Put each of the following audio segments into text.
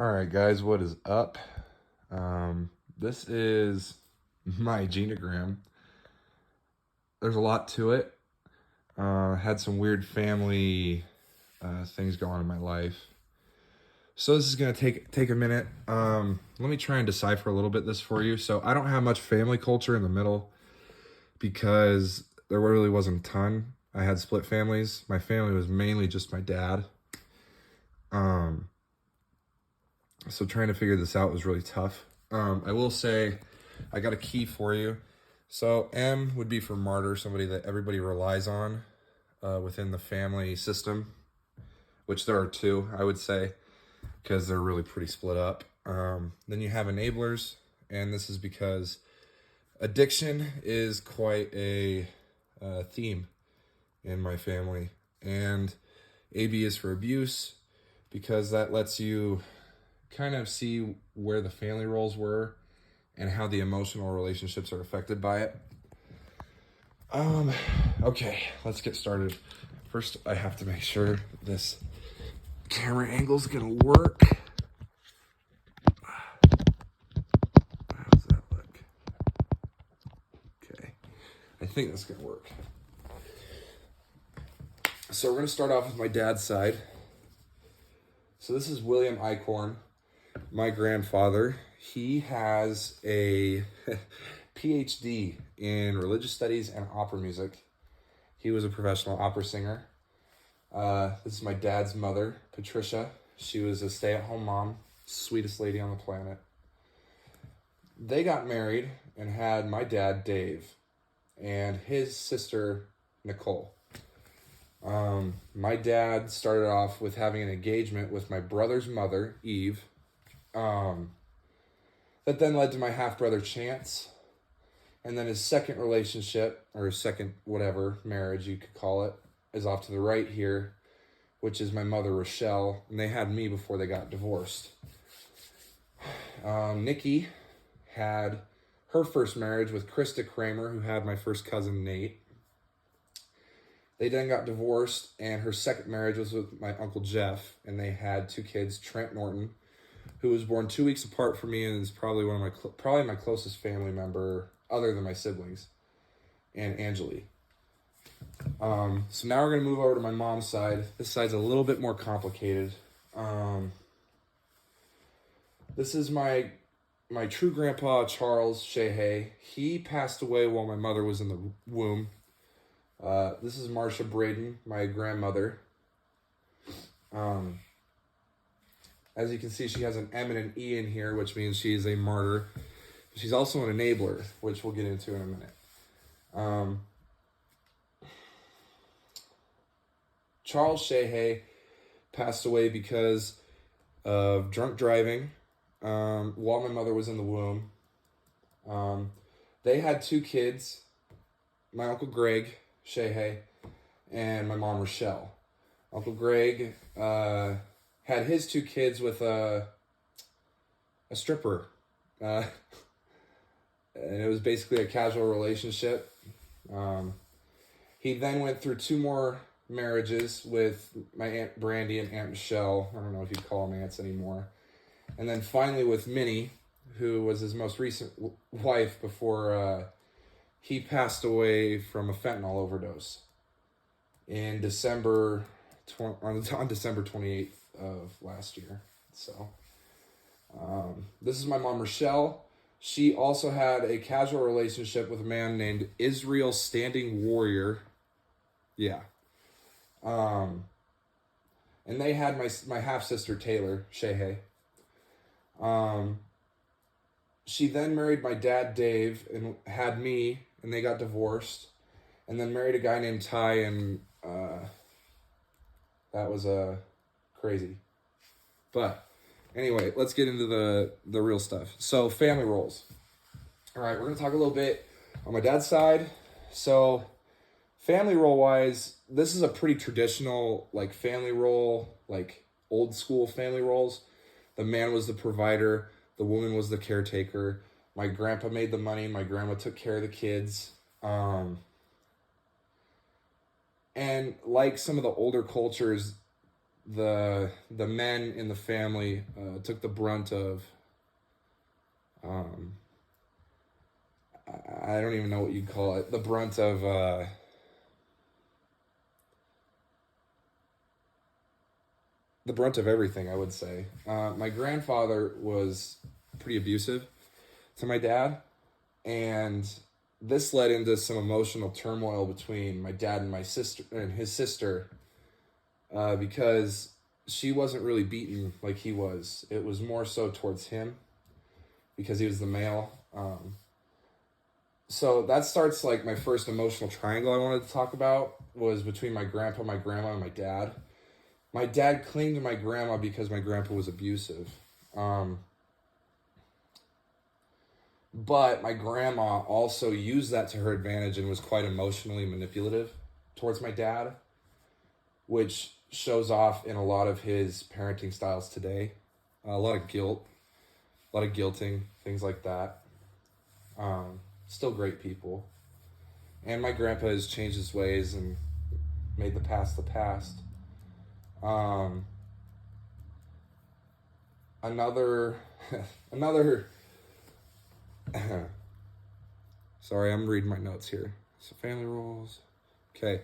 All right, guys, what is up? This is my genogram. There's a lot to it. Had some weird family things going on in my life. So this is gonna take a minute. Let me try and decipher a little bit this for you. So I don't have much family culture in the middle because there really wasn't a ton. I had split families. My family was mainly just my dad. So trying to figure this out was really tough. I will say I got a key for you. So M would be for martyr, somebody that everybody relies on within the family system, which there are two, I would say, because they're really pretty split up. Then you have enablers, and this is because addiction is quite a theme in my family. And AB is for abuse, because that lets you kind of see where the family roles were and how the emotional relationships are affected by it. Okay, let's get started. First, I have to make sure this camera angle's gonna work. How's that look? Okay, I think that's gonna work. So we're gonna start off with my dad's side. So this is William Eichhorn, my grandfather. He has a PhD in religious studies and opera music. He was a professional opera singer. This is my dad's mother, Patricia. She was a stay-at-home mom, sweetest lady on the planet. They got married and had my dad, Dave, and his sister, Nicole. My dad started off with having an engagement with my brother's mother, Eve. That then led to my half-brother, Chance. And then his second relationship, or his second whatever, marriage you could call it, is off to the right here, which is my mother, Rochelle. And they had me before they got divorced. Nikki had her first marriage with Krista Kramer, who had my first cousin, Nate. They then got divorced, and her second marriage was with my Uncle Jeff, and they had two kids, Trent Norton, who was born 2 weeks apart from me and is probably probably my closest family member, other than my siblings, and Angeli. So now we're going to move over to my mom's side. This side's a little bit more complicated. This is my true grandpa, Charles Shehay. He passed away while my mother was in the womb. This is Marcia Braden, my grandmother. As you can see, she has an M and an E in here, which means she's a martyr. She's also an enabler, which we'll get into in a minute. Charles Shehay passed away because of drunk driving while my mother was in the womb. They had two kids, my Uncle Greg Shehay and my mom, Rochelle. Uncle Greg had his two kids with a stripper. And it was basically a casual relationship. He then went through two more marriages with my Aunt Brandy and Aunt Michelle. I don't know if you'd call them aunts anymore. And then finally with Minnie, who was his most recent wife before he passed away from a fentanyl overdose in December 28th of last year. So this is my mom, Rochelle. She also had a casual relationship with a man named Israel Standing Warrior. Yeah. And they had my half-sister, Taylor Shehay. She then married my dad, Dave, and had me, and they got divorced. And then married a guy named Ty, and that was crazy. But anyway, let's get into the real stuff. So family roles. All right, we're going to talk a little bit on my dad's side. So family role wise, this is a pretty traditional like family role, like old school family roles. The man was the provider. The woman was the caretaker. My grandpa made the money. My grandma took care of the kids. And like some of the older cultures, the men in the family took the brunt of, I don't even know what you'd call it, the brunt of everything, I would say. My grandfather was pretty abusive to my dad, and this led into some emotional turmoil between my dad and my sister and his sister, because she wasn't really beaten like he was. It was more so towards him because he was the male. So that starts like my first emotional triangle I wanted to talk about was between my grandpa, my grandma, and my dad. My dad clinged to my grandma because my grandpa was abusive. But my grandma also used that to her advantage and was quite emotionally manipulative towards my dad, which shows off in a lot of his parenting styles today. A lot of guilt, a lot of guilting, things like that. Still great people. And my grandpa has changed his ways and made the past the past. Another sorry, I'm reading my notes here. So family roles. Okay.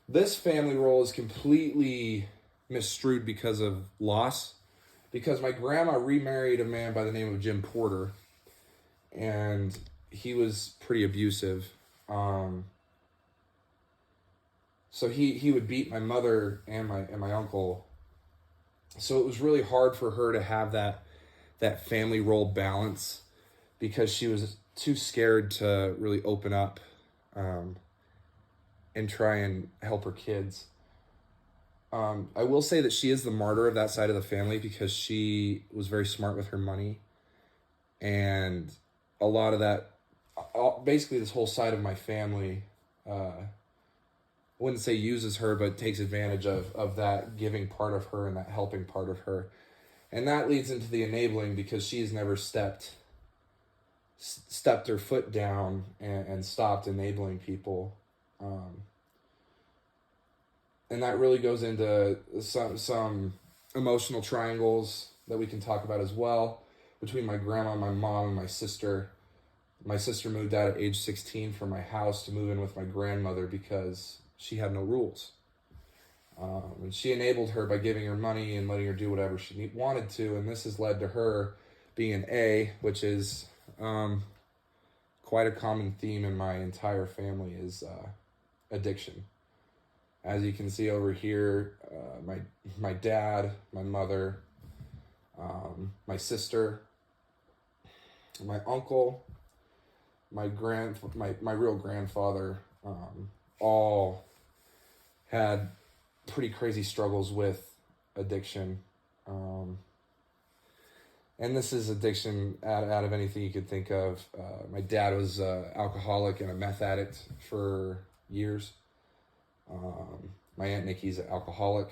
This family role is completely misstrued because of loss. Because my grandma remarried a man by the name of Jim Porter, and he was pretty abusive. So he would beat my mother and my uncle. So it was really hard for her to have that family role balance because she was too scared to really open up and try and help her kids. I will say that she is the martyr of that side of the family because she was very smart with her money, and a lot of that, basically this whole side of my family, I wouldn't say uses her, but takes advantage of that giving part of her and that helping part of her. And that leads into the enabling because she's never stepped her foot down and stopped enabling people. And that really goes into some emotional triangles that we can talk about as well between my grandma, my mom, and my sister. My sister moved out at age 16 from my house to move in with my grandmother because she had no rules. And she enabled her by giving her money and letting her do whatever she wanted to. And this has led to her being an A, which is quite a common theme in my entire family, is addiction. As you can see over here, my dad, my mother, my sister, my uncle, my real grandfather, all had pretty crazy struggles with addiction. And this is addiction out of anything you could think of. My dad was an alcoholic and a meth addict for years. My Aunt Nikki's an alcoholic.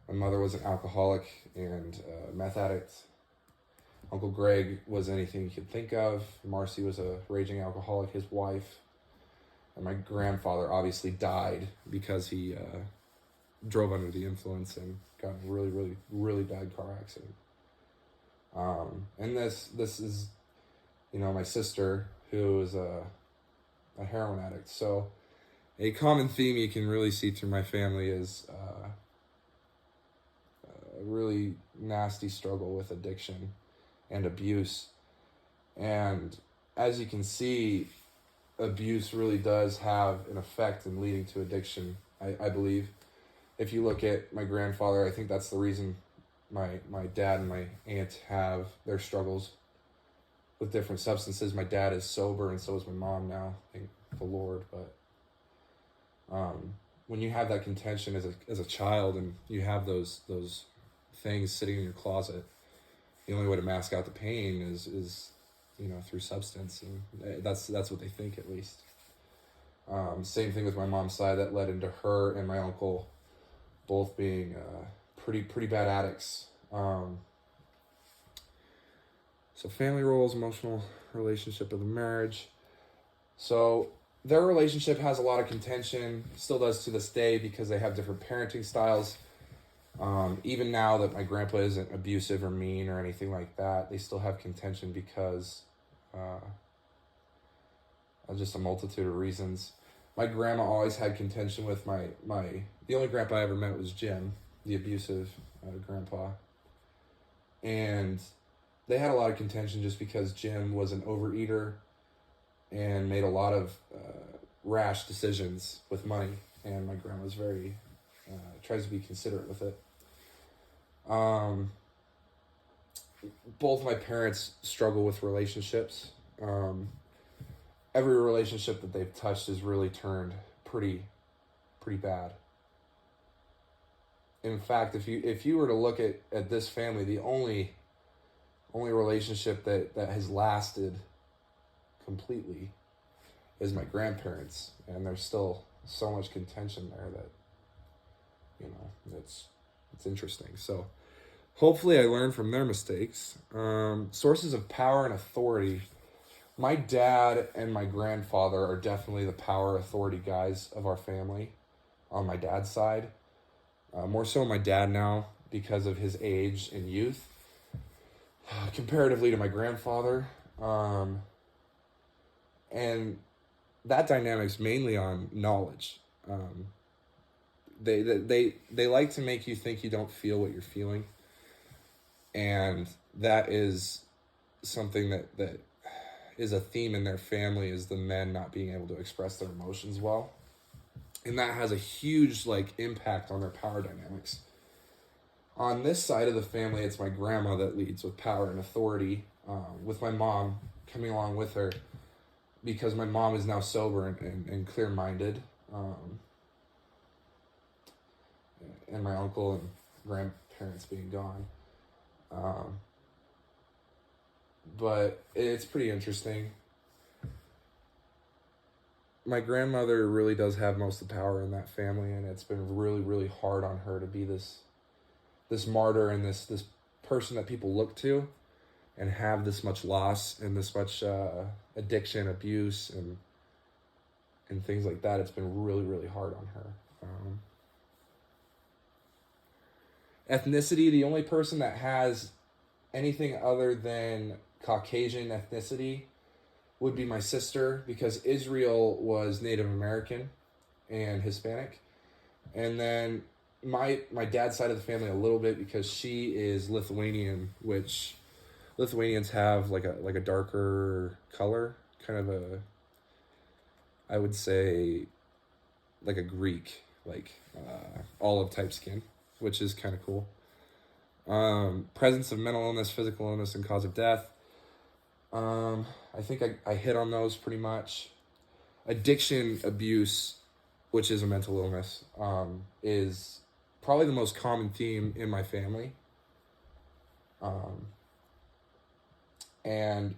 My mother was an alcoholic and meth addict. Uncle Greg was anything you could think of. Marcy was a raging alcoholic, his wife. And my grandfather obviously died because he drove under the influence and got in a really, really, really bad car accident. And this is, my sister, who is a heroin addict. So a common theme you can really see through my family is a really nasty struggle with addiction and abuse. And as you can see, abuse really does have an effect in leading to addiction, I believe. If you look at my grandfather, I think that's the reason my dad and my aunt have their struggles with different substances. My dad is sober, and so is my mom now, thank the Lord. But when you have that contention as a child, and you have those things sitting in your closet, the only way to mask out the pain is through substance, and that's what they think, at least. Same thing with my mom's side. That led into her and my uncle both being pretty bad addicts. So family roles, emotional relationship of the marriage. So their relationship has a lot of contention, still does to this day, because they have different parenting styles. Even now that my grandpa isn't abusive or mean or anything like that, they still have contention because of just a multitude of reasons. My grandma always had contention with the only grandpa I ever met was Jim, the abusive grandpa. And they had a lot of contention just because Jim was an overeater and made a lot of rash decisions with money. And my grandma's very, tries to be considerate with it. Both my parents struggle with relationships. Every relationship that they've touched has really turned pretty bad. In fact, if you were to look at this family, the only relationship that has lasted completely is my grandparents, and there's still so much contention there that, you know, it's interesting. So hopefully I learn from their mistakes. Sources of power and authority. My dad and my grandfather are definitely the power authority guys of our family on my dad's side. More so my dad now because of his age and youth, comparatively to my grandfather. And that dynamic's mainly on knowledge. They like to make you think you don't feel what you're feeling. And that is something that is a theme in their family, is the men not being able to express their emotions well. And that has a huge impact on their power dynamics. On this side of the family, it's my grandma that leads with power and authority, with my mom coming along with her, because my mom is now sober and clear-minded, and my uncle and grandparents being gone. But it's pretty interesting. My grandmother really does have most of the power in that family, and it's been really, really hard on her to be this martyr and this person that people look to, and have this much loss and this much addiction, abuse, and things like that. It's been really, really hard on her. Ethnicity, the only person that has anything other than Caucasian ethnicity would be my sister, because Israel was Native American and Hispanic. And then my dad's side of the family a little bit, because she is Lithuanian, which Lithuanians have like a darker color, kind of I would say like a Greek, olive type skin, which is kind of cool. Presence of mental illness, physical illness, and cause of death. I think I hit on those pretty much. Addiction, abuse, which is a mental illness, is probably the most common theme in my family. And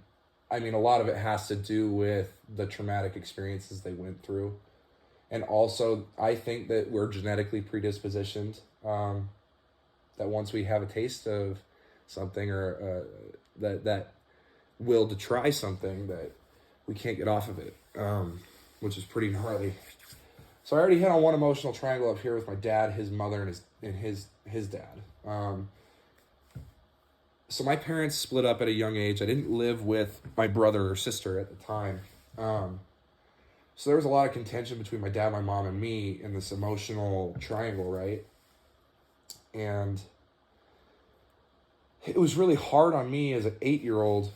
I mean, a lot of it has to do with the traumatic experiences they went through. And also, I think that we're genetically predispositioned, that once we have a taste of something, or that will to try something, that we can't get off of it, which is pretty gnarly. So I already hit on one emotional triangle up here with my dad, his mother, and his dad. So my parents split up at a young age. I didn't live with my brother or sister at the time. So there was a lot of contention between my dad, my mom, and me in this emotional triangle, right? And it was really hard on me as an 8-year-old,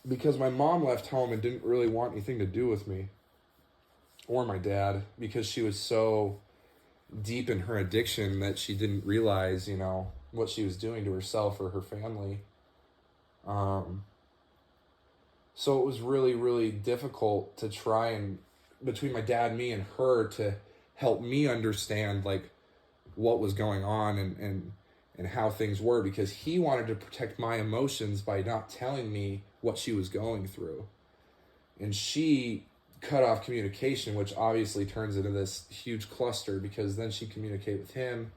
because my mom left home and didn't really want anything to do with me or my dad, because she was so deep in her addiction that she didn't realize, what she was doing to herself or her family. So it was really, really difficult to try and, between my dad, me, and her, to help me understand what was going on and how things were, because he wanted to protect my emotions by not telling me what she was going through. And she cut off communication, which obviously turns into this huge cluster, because then she'd communicate with him,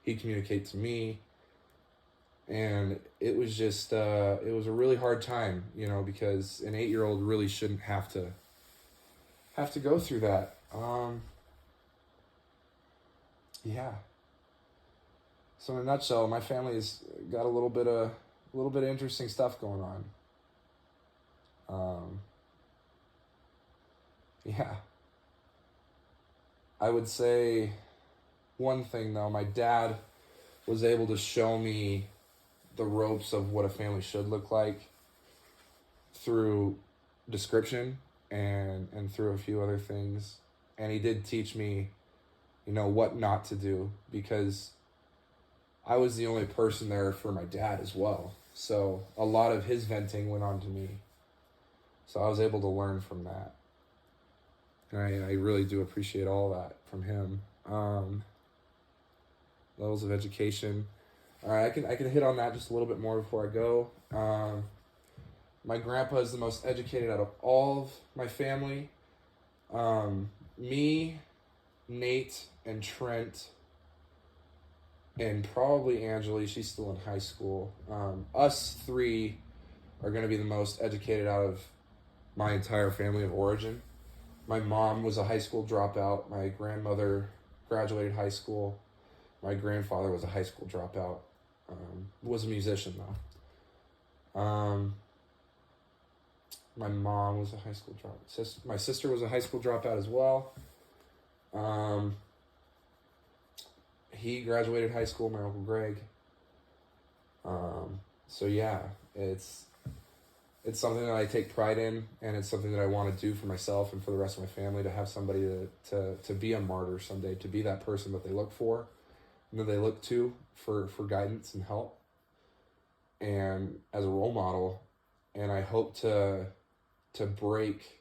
he'd communicate to me. And it was just, it was a really hard time, because an 8-year-old really shouldn't have to go through that. Yeah. So in a nutshell, my family's got a little bit of interesting stuff going on. Yeah. I would say one thing though, my dad was able to show me the ropes of what a family should look like through description and through a few other things. And he did teach me, what not to do, because I was the only person there for my dad as well. So a lot of his venting went on to me. So I was able to learn from that. And I really do appreciate all that from him. Levels of education. All right, I can hit on that just a little bit more before I go. My grandpa is the most educated out of all of my family. Me, Nate, and Trent, and probably Angeli, she's still in high school. Us three are going to be the most educated out of my entire family of origin. My mom was a high school dropout. My grandmother graduated high school. My grandfather was a high school dropout. Was a musician though. My mom was a high school dropout. My sister was a high school dropout as well. He graduated high school, my Uncle Greg. So yeah, it's something that I take pride in, and it's something that I want to do for myself and for the rest of my family, to have somebody to be a martyr someday, to be that person that they look for, and that they look to for guidance and help, and as a role model. And I hope to break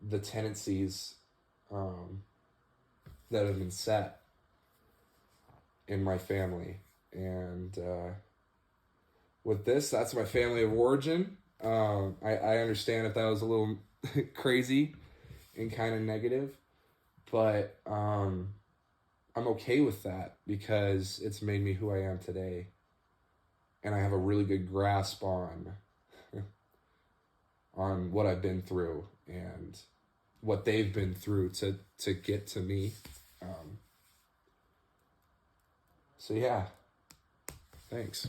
the tendencies that have been set in my family. And with this, that's my family of origin. I understand if that was a little crazy and kind of negative, but I'm okay with that, because it's made me who I am today. And I have a really good grasp on what I've been through and what they've been through to get to me. So yeah, thanks.